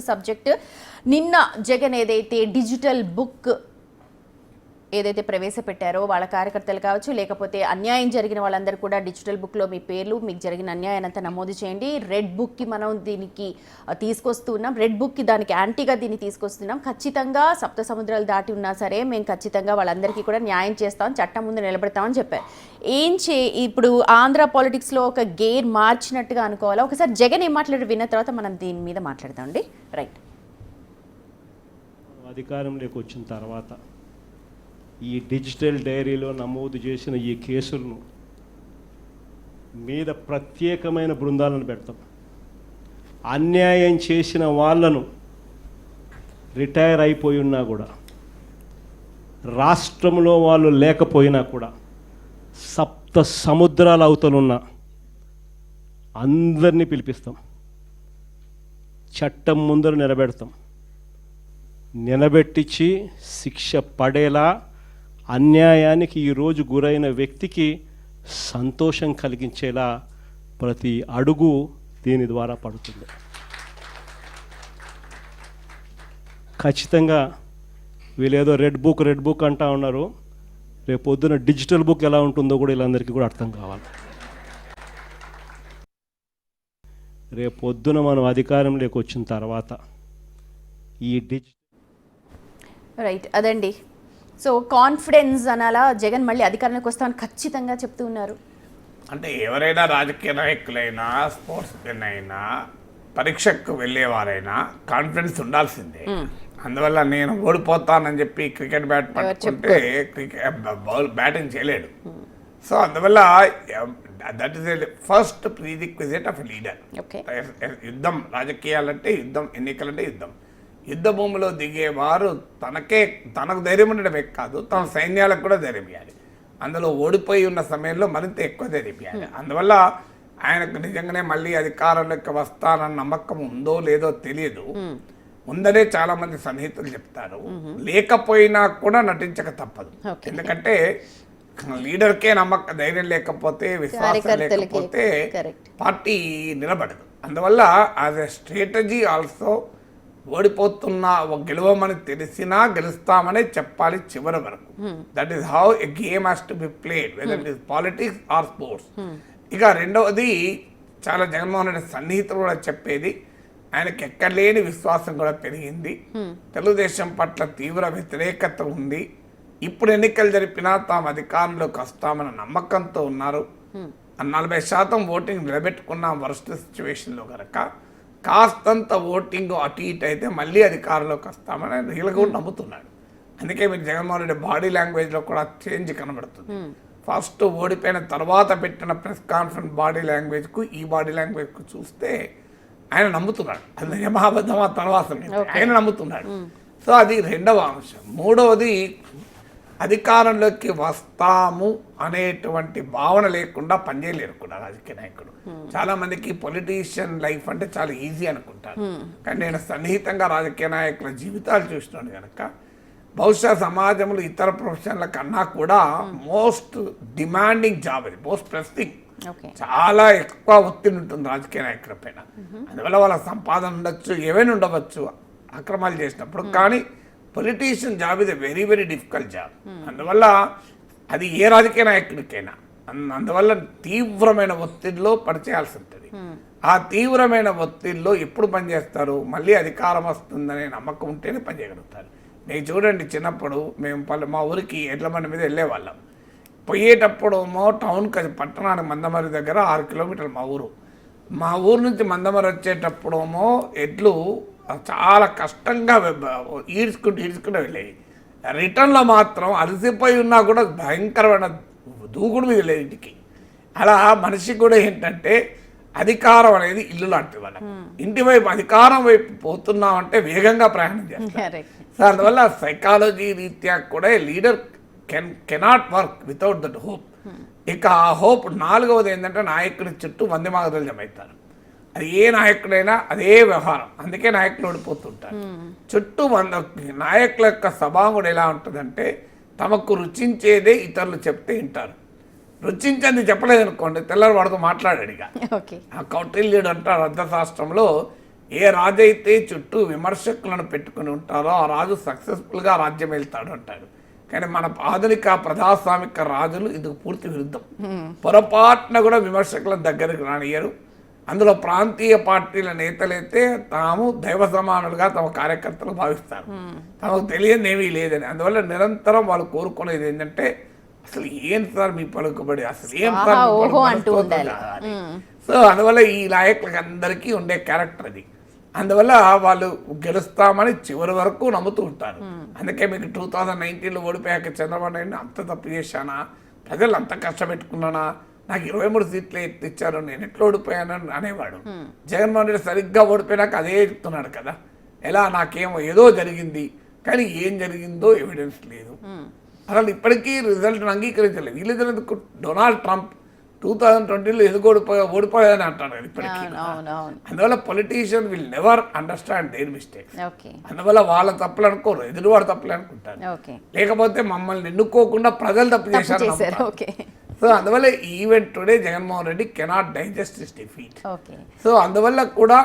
Subject నిన్న జగన్ ఏదైతే digital book ఏదైతే ప్రవేశపెట్టారో వాళ్ళ కార్యకర్తలు కావచ్చు లేకపోతే అన్యాయం జరిగిన వాళ్ళందరూ కూడా డిజిటల్ బుక్లో మీ పేర్లు మీకు జరిగిన అన్యాయాన్ని అంతా నమోదు చేయండి. రెడ్ బుక్కి మనం దీనికి తీసుకొస్తున్నాం, రెడ్ బుక్కి దానికి యాంటీగా దీన్ని తీసుకొస్తున్నాం. ఖచ్చితంగా సప్త సముద్రాలు దాటి ఉన్నా సరే మేము ఖచ్చితంగా వాళ్ళందరికీ కూడా న్యాయం చేస్తాం, చట్టం ముందు నిలబెడతామని చెప్పారు. ఇప్పుడు ఆంధ్ర పాలిటిక్స్లో ఒక గేర్ మార్చినట్టుగా అనుకోవాలా? ఒకసారి జగన్ ఏం మాట్లాడారు విన్న తర్వాత మనం దీని మీద మాట్లాడదామండి. రైట్, అధికారంలోకి వచ్చిన తర్వాత ఈ డిజిటల్ డైరీలో నమోదు చేసిన ఈ కేసులను మీద ప్రత్యేకమైన బృందాలను పెడతాం. అన్యాయం చేసిన వాళ్ళను రిటైర్ అయిపోయి ఉన్నా కూడా, రాష్ట్రంలో వాళ్ళు లేకపోయినా కూడా, సప్త సముద్రాల అవతలున్న అందరినీ పిలిపిస్తాం, చట్టం ముందర నిలబెట్టించి శిక్ష పడేలా అన్యాయానికి ఈరోజు గురైన వ్యక్తికి సంతోషం కలిగించేలా ప్రతి అడుగు దీని ద్వారా పడుతుంది. ఖచ్చితంగా వీళ్ళేదో రెడ్ బుక్ అంటా ఉన్నారు. రేపు పొద్దున డిజిటల్ బుక్ ఎలా ఉంటుందో కూడా వీళ్ళందరికీ కూడా అర్థం కావాలి. రేపు పొద్దున మనం అధికారంలోకి వచ్చిన తర్వాత ఈ రైట్ అదండి. సో కాన్ఫిడెన్స్ అనాలా, జగన్ మళ్ళీ అధికారంలోకి వస్తామని ఖచ్చితంగా చెప్తూ ఉన్నారు. అంటే ఎవరైనా రాజకీయ నాయకులైనా, స్పోర్ట్స్ మెన్ అయినా, పరీక్షకు వెళ్ళేవారైనా కాన్ఫిడెన్స్ ఉండాల్సిందే. అందువల్ల నేను ఓడిపోతానని చెప్పి క్రికెట్ బ్యాట్ పట్టుకుంటే బ్యాటింగ్ చేయలేడు. సో అందువల్ల that is first prerequisite of leader. యుద్ధం, రాజకీయాలంటే యుద్ధం, ఎన్నికలంటే యుద్ధం. యుద్ధ భూమిలో దిగేవారు తనకు ధైర్యం ఉండడమే కాదు, తన సైన్యాలకు కూడా ధైర్యం ఇవ్వాలి. అందులో ఓడిపోయి ఉన్న సమయంలో మరింత ఎక్కువ ధైర్యం ఇవ్వాలి. అందువల్ల ఆయనకు నిజంగానే మళ్ళీ అధికారంలోకి వస్తానన్న నమ్మకం ఉందో లేదో తెలియదు. ఉందనే చాలా మంది సన్నిహితులు చెప్తారు. లేకపోయినా కూడా నటించక తప్పదు. ఎందుకంటే లీడర్కే ధైర్యం లేకపోతే, విశ్వాసం లేకపోతే పార్టీ నిలబడదు. అందువల్ల యాజ్ ఎ స్ట్రాటజీ ఆల్సో ఓడిపోతున్నా గెలవమని తెలిసినా గెలుస్తామనే చెప్పాలి చివరి వరకు. That is how a game has to be played, whether it is politics or sports. ఇక రెండవది, చాలా జగన్మోహన్ రెడ్డి సన్నిహితులు కూడా చెప్పేది, ఆయనకి ఎక్కడలేని విశ్వాసం కూడా పెరిగింది. తెలుగుదేశం పట్ల తీవ్ర వ్యతిరేకత ఉంది. ఇప్పుడు ఎన్నికలు జరిపినా తాము అధికారంలోకి వస్తామన్న నమ్మకంతో ఉన్నారు. 40% ఓటింగ్ నిలబెట్టుకున్నాం వరస్ట్ సిచ్యువేషన్లో కనుక. కాస్తంత ఓటింగ్ అటు ఇటు అయితే మళ్ళీ అధికారంలోకి వస్తామని వీళ్ళకి కూడా నమ్ముతున్నాడు. అందుకే మీరు జగన్మోహన్ రెడ్డి బాడీ లాంగ్వేజ్లో కూడా చేంజ్ కనబడుతుంది. ఫస్ట్ ఓడిపోయిన తర్వాత పెట్టిన ప్రెస్ కాన్ఫరెన్స్ బాడీ లాంగ్వేజ్కు ఈ బాడీ లాంగ్వేజ్కు చూస్తే ఆయన నమ్ముతున్నాడు. అది నిజమాబద్ధమా తర్వాత ఆయన నమ్ముతున్నాడు. సో అది రెండవ అంశం. మూడవది, అధికారంలోకి వస్తాము అనేటువంటి భావన లేకుండా పనిచేయలేరు కూడా రాజకీయ నాయకుడు. చాలా మందికి పొలిటీషియన్ లైఫ్ అంటే చాలా ఈజీ అనుకుంటారు. కానీ నేను సన్నిహితంగా రాజకీయ నాయకుల జీవితాలు చూస్తున్నాను కనుక బహుశా సమాజంలో ఇతర ప్రొఫెషన్ల కన్నా కూడా మోస్ట్ డిమాండింగ్ జాబ్ అది, మోస్ట్ ప్రెస్టింగ్. చాలా ఎక్కువ ఒత్తిడి ఉంటుంది రాజకీయ నాయకుల పైన. అందువల్ల వాళ్ళ సంపాదన ఉండొచ్చు, ఏవైనా ఉండవచ్చు అక్రమాలు చేసినప్పుడు. కానీ పొలిటీషియన్ జాబ్ ఇది వెరీ వెరీ డిఫికల్ట్ జాబ్. అందువల్ల అది ఏ రాజకీయ నాయకుడికైనా అందువల్ల తీవ్రమైన ఒత్తిడిలో పనిచేయాల్సి ఉంటుంది. ఆ తీవ్రమైన ఒత్తిడిలో ఎప్పుడు పనిచేస్తారు? మళ్ళీ అధికారం వస్తుందనే నమ్మకం ఉంటేనే పనిచేయగలుగుతారు. మీరు చూడండి, చిన్నప్పుడు మేము మా ఊరికి ఎడ్ల బండి మీద వెళ్ళేవాళ్ళం. పోయేటప్పుడు టౌన్కి, పట్టణానికి మందమరి దగ్గర 6 కిలోమీటర్లు మా ఊరు నుంచి మందమరి వచ్చేటప్పుడేమో ఎడ్లు చాలా కష్టంగా ఈడ్చుకుంటూ వెళ్ళేవి. రిటర్న్లో మాత్రం అలసిపోయి ఉన్నా కూడా భయంకరమైన దూకుడు మీద లేదు ఇంటికి. అలా మనిషికి కూడా ఏంటంటే అధికారం అనేది ఇల్లు లాంటిది. వాళ్ళ ఇంటి వైపు అధికారం వైపు పోతున్నామంటే వేగంగా ప్రయాణం చేస్తారు. సో అందువల్ల సైకాలజీ రీత్యా కూడా leader cannot work without that hope. ఇక ఆ హోప్. నాలుగవది ఏంటంటే నాయకుడి చుట్టూ మంది మాగదులు జమవుతారు. అది ఏ నాయకుడైనా అదే వ్యవహారం. అందుకే నాయకులు ఓడిపోతుంటారు. చుట్టూ నాయకుల యొక్క స్వభావం కూడా ఎలా ఉంటుందంటే తమకు రుచించేదే ఇతరులు చెప్తే వింటారు. రుచించింది చెప్పలేదనుకోండి, తెల్లవారు వాడితో మాట్లాడాడు. ఇక ఆ కౌటిల్యుడు అంటాడు అర్థశాస్త్రంలో, ఏ రాజు అయితే చుట్టూ విమర్శకులను పెట్టుకుని ఉంటారో ఆ రాజు సక్సెస్ఫుల్గా రాజ్యం వెళ్తాడు అంటాడు. కానీ మన ఆధునిక ప్రజాస్వామిక రాజులు ఇది పూర్తి విరుద్ధం. పొరపాటున కూడా విమర్శకులను దగ్గరకు రానియరు. అందులో ప్రాంతీయ పార్టీల నేతలైతే తాము దైవ సమానులుగా తమ కార్యకర్తలు భావిస్తారు. తమకు తెలియని ఏమీ లేదని. అందువల్ల నిరంతరం వాళ్ళు కోరుకునేది ఏంటంటే అసలు ఏం సార్ మీ పలుకుబడి, అసలు ఏం సార్ మీ పలుకుబడి అని. సో అందువల్ల ఈ నాయకులకి అందరికీ ఉండే క్యారెక్టర్ అది. అందువల్ల వాళ్ళు గెలుస్తామని చివరి వరకు నమ్ముతూ ఉంటారు. అందుకే మీకు 2019లో ఓడిపోయాక చంద్రబాబు నాయుడు అంత తప్పు చేశానా, ప్రజలు అంత కష్టపెట్టుకున్నానా, నాకు 23 సీట్లు ఇచ్చారు, నేను ఎట్లా ఓడిపోయాను అనేవాడు. జగన్మోహన్ రెడ్డి సరిగ్గా ఓడిపోయినాక అదే చెప్తున్నాడు కదా, ఎలా నాకేమో ఏదో జరిగింది కానీ ఏం జరిగిందో ఎవిడెన్స్ లేదు. అసలు ఇప్పటికీ రిజల్ట్ అంగీకరించలేదు. వీళ్ళు డొనాల్డ్ ట్రంప్ 2020లో ఎందుకు ఓడిపోయాదని అంటాడు కదా ఇప్పటికీ. అందువల్ల politician will never understand their mistakes. అందువల్ల వాళ్ళ తప్పులు అనుకోరు, ఎదురువాడు తప్పులు అనుకుంటారు. లేకపోతే మమ్మల్ని ఎన్నుకోకుండా ప్రజలు తప్పు చేశారు. సో అందువల్ల even today Jaganmohan Reddy cannot digest this defeat. So అందువల్ల కూడా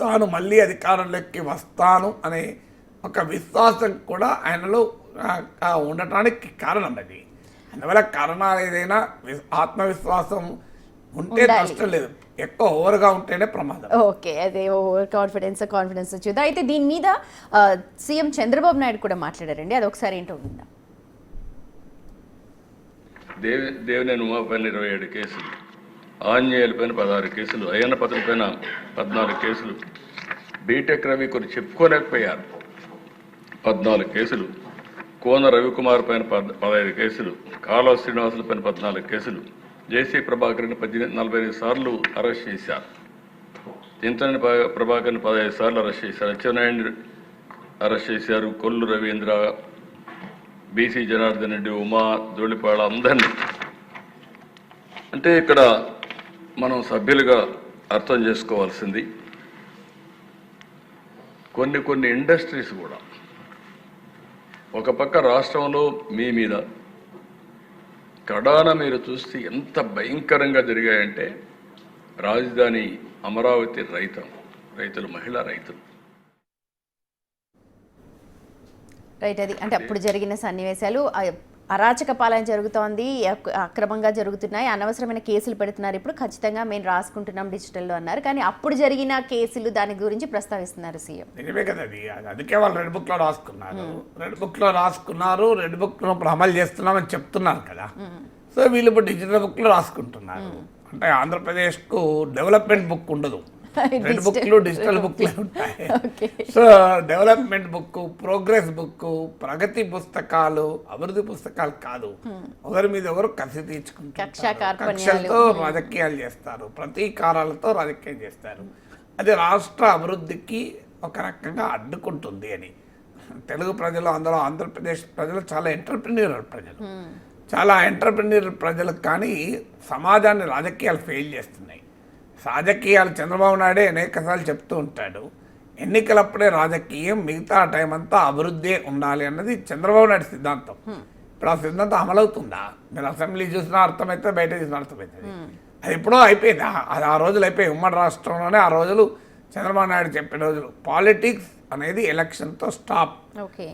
తాను మళ్ళీ అధికారంలోకి వస్తాను అనే ఒక విశ్వాసం కూడా ఆయనలో ఉండటానికి కారణం అది. అందువల్ల కారణాలు ఏదైనా ఆత్మవిశ్వాసం ఉంటే నష్టం లేదు, ఎక్కువ ఓవర్గా ఉంటేనే ప్రమాదం. ఓకే, అదే ఓవర్ కాన్ఫిడెన్స్ చూద్దాం. అయితే దీని మీద సీఎం చంద్రబాబు నాయుడు కూడా మాట్లాడారండి, అది ఒకసారి ఏంటో విందాం. దేవినేని ఉమా పైన 27 కేసులు, ఆంజనేయుల పైన 16 కేసులు, అయ్యన్న పత్రుల పైన 14 కేసులు, బీటెక్ రవి కొన్ని చెప్పుకోలేకపోయారు 14 కేసులు, కోన రవికుమార్ పైన 15 కేసులు, కాలువ శ్రీనివాసుల పైన 14 కేసులు, జేసీ ప్రభాకర్ని 45 సార్లు అరెస్ట్ చేశారు, చింతని ప్రభాకర్ని 15 సార్లు అరెస్ట్ చేశారు, అచ్చెన్నాయుడిని అరెస్ట్ చేశారు, కొల్లు రవీంద్ర, బీసీ జనార్దన్ రెడ్డి, ఉమా, ధూళిపాళ అందరినీ. అంటే ఇక్కడ మనం సభ్యులుగా అర్థం చేసుకోవాల్సింది కొన్ని ఇండస్ట్రీస్ కూడా ఒక పక్క రాష్ట్రంలో మీ మీద కడాన మీరు చూస్తే ఎంత భయంకరంగా జరిగాయంటే రాజధాని అమరావతి రైతులు మహిళా రైతులు రైట్. అది అంటే అప్పుడు జరిగిన సన్నివేశాలు, అరాచక పాలన జరుగుతోంది, అక్రమంగా జరుగుతున్నాయి, అనవసరమైన కేసులు పెడుతున్నారు, ఇప్పుడు ఖచ్చితంగా మేము రాసుకుంటున్నాం డిజిటల్లో అన్నారు. కానీ అప్పుడు జరిగిన కేసులు దాని గురించి ప్రస్తావిస్తున్నారు సీఎం. నిజమే కదా, అది అందుకే వాళ్ళు రెడ్ బుక్లో రాసుకున్నారు. రెడ్ బుక్లో ఇప్పుడు అమలు చేస్తున్నామని చెప్తున్నారు కదా. సో వీళ్ళు ఇప్పుడు డిజిటల్ బుక్లో రాసుకుంటున్నారు. అంటే ఆంధ్రప్రదేశ్కు డెవలప్మెంట్ బుక్ ఉండదు, రెడ్ బుక్లు డిజిటల్ బుక్లే ఉంటాయి. So development book, progress book, ప్రగతి పుస్తకాలు, అభివృద్ధి పుస్తకాలు కాదు. ఒకరి మీద ఒకరు కసి తీర్చుకుంటారు, కక్షలతో రాజకీయాలు చేస్తారు, ప్రతీకారాలతో రాజకీయం చేస్తారు. అది రాష్ట్ర అభివృద్ధికి ఒక రకంగా అడ్డుకుంటుంది అని తెలుగు ప్రజలు, అందులో ఆంధ్రప్రదేశ్ ప్రజలు చాలా ఎంటర్ప్రెన్యూరల్ ప్రజలు, ప్రజలకు కానీ సమాజాన్ని రాజకీయాలు ఫెయిల్ చేస్తున్నాయి. రాజకీయాలు చంద్రబాబు నాయుడే అనేకసార్లు చెప్తూ ఉంటాడు, ఎన్నికలప్పుడే రాజకీయం, మిగతా టైం అంతా అభివృద్ధి ఉండాలి అన్నది చంద్రబాబు నాయుడు సిద్ధాంతం. ఇప్పుడు ఆ సిద్ధాంతం అమలవుతుందా? మీరు అసెంబ్లీ చూసినా అర్థమవుతుంది, బయట చూసినా అర్థమవుతుంది. అది ఎప్పుడో అయిపోయింది, అది ఆ రోజులు అయిపోయి. ఉమ్మడి రాష్ట్రంలోనే ఆ రోజులు చంద్రబాబు నాయుడు చెప్పిన రోజులు. పాలిటిక్స్ అనేది ఎలక్షన్తో స్టాప్,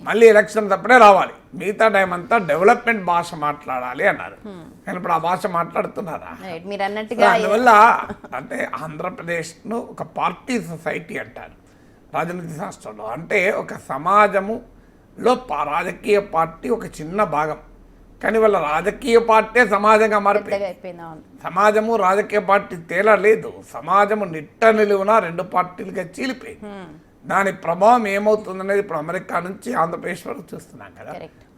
మళ్ళీ ఎలక్షన్ అప్పుడే రావాలి, మిగతా టైం అంతా డెవలప్మెంట్ భాష మాట్లాడాలి అన్నారు. కానీ ఇప్పుడు ఆ భాష మాట్లాడుతున్నారా? అందువల్ల అంటే ఆంధ్రప్రదేశ్ను ఒక పార్టీ సొసైటీ అంటారు రాజనీతి శాస్త్రంలో. అంటే ఒక సమాజములో రాజకీయ పార్టీ ఒక చిన్న భాగం, కానీ వాళ్ళ రాజకీయ పార్టీ సమాజంగా మారిపోయింది. సమాజము రాజకీయ పార్టీ తేలా లేదు, సమాజము నిట్ట నిలువున 2 పార్టీలుగా చీలిపోయింది. దాని ప్రభావం ఏమవుతుందనేది ఇప్పుడు అమెరికా నుంచి ఆంధ్రప్రదేశ్ వరకు చూస్తున్నాం కదా.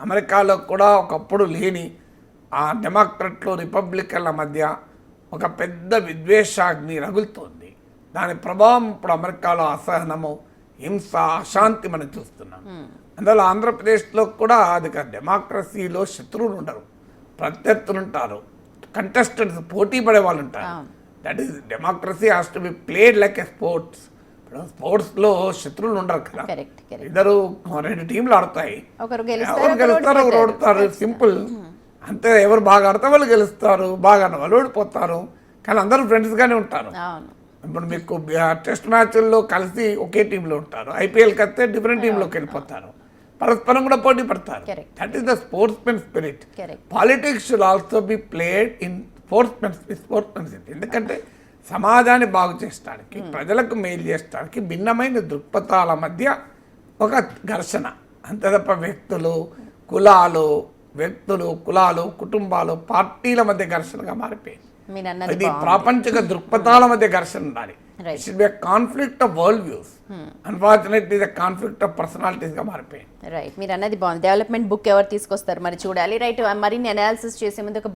అమెరికాలో కూడా ఒకప్పుడు లేని ఆ డెమోక్రట్లు రిపబ్లికన్ల మధ్య ఒక పెద్ద విద్వేషాగ్ని రగులుతోంది. దాని ప్రభావం ఇప్పుడు అమెరికాలో అసహనము, హింస, అశాంతి మనం చూస్తున్నాం. అందువల్ల ఆంధ్రప్రదేశ్లో కూడా అది డెమోక్రసీలో శత్రువులు ఉండరు, ప్రత్యర్థులు ఉంటారు, కంటెస్టెంట్స్, పోటీ పడే వాళ్ళు ఉంటారు. That is democracy has to be played like a sports. స్పోర్ట్స్లో శత్రువులు ఉండరు కదా, ఇద్దరు 2 టీంలు ఆడతాయి, ఎవరు గెలుస్తారు ఒకరు ఓడతారు, సింపుల్ అంతే. ఎవరు బాగా ఆడితే వాళ్ళు గెలుస్తారు, బాగా ఆడిన వాళ్ళు ఓడిపోతారు, కానీ అందరూ ఫ్రెండ్స్గానే ఉంటారు. ఇప్పుడు మీకు టెస్ట్ మ్యాచ్ల్లో కలిసి ఒకే టీంలో ఉంటారు, ఐపీఎల్కి వస్తే డిఫరెంట్ టీంలోకి వెళ్ళిపోతారు, పరస్పరం కూడా పోటీ పడతారు. Correct. That is the sportsmen spirit. Correct. Politics should also be played in sportsmanship. ఎందుకంటే సమాజాన్ని బాగు చేయడానికి, ప్రజలకు మేలు చేయడానికి భిన్నమైన దృక్పథాల మధ్య ఒక ఘర్షణ, అంతే తప్ప కులాలు, కుటుంబాలు, పార్టీల మధ్య ఘర్షణగా మారిపోయింది. మీరు అన్నది ఇది ప్రాపంచిక దృక్పథాల మధ్య ఘర్షణ ఉండాలి. Right. Should be conflict of world views. Unfortunately ఇది కాన్ఫ్లిక్ట్ ఆఫ్ పర్సనాలిటీస్ గా మారిపోయింది. రైట్, మీరు అన్నది బాగుంది. డెవలప్మెంట్ బుక్ ఎవరు తీసుకొస్తారు మరి చూడాలి. రైట్, మరిన్ని అనాలిసిస్ చేసే ముందు ఒక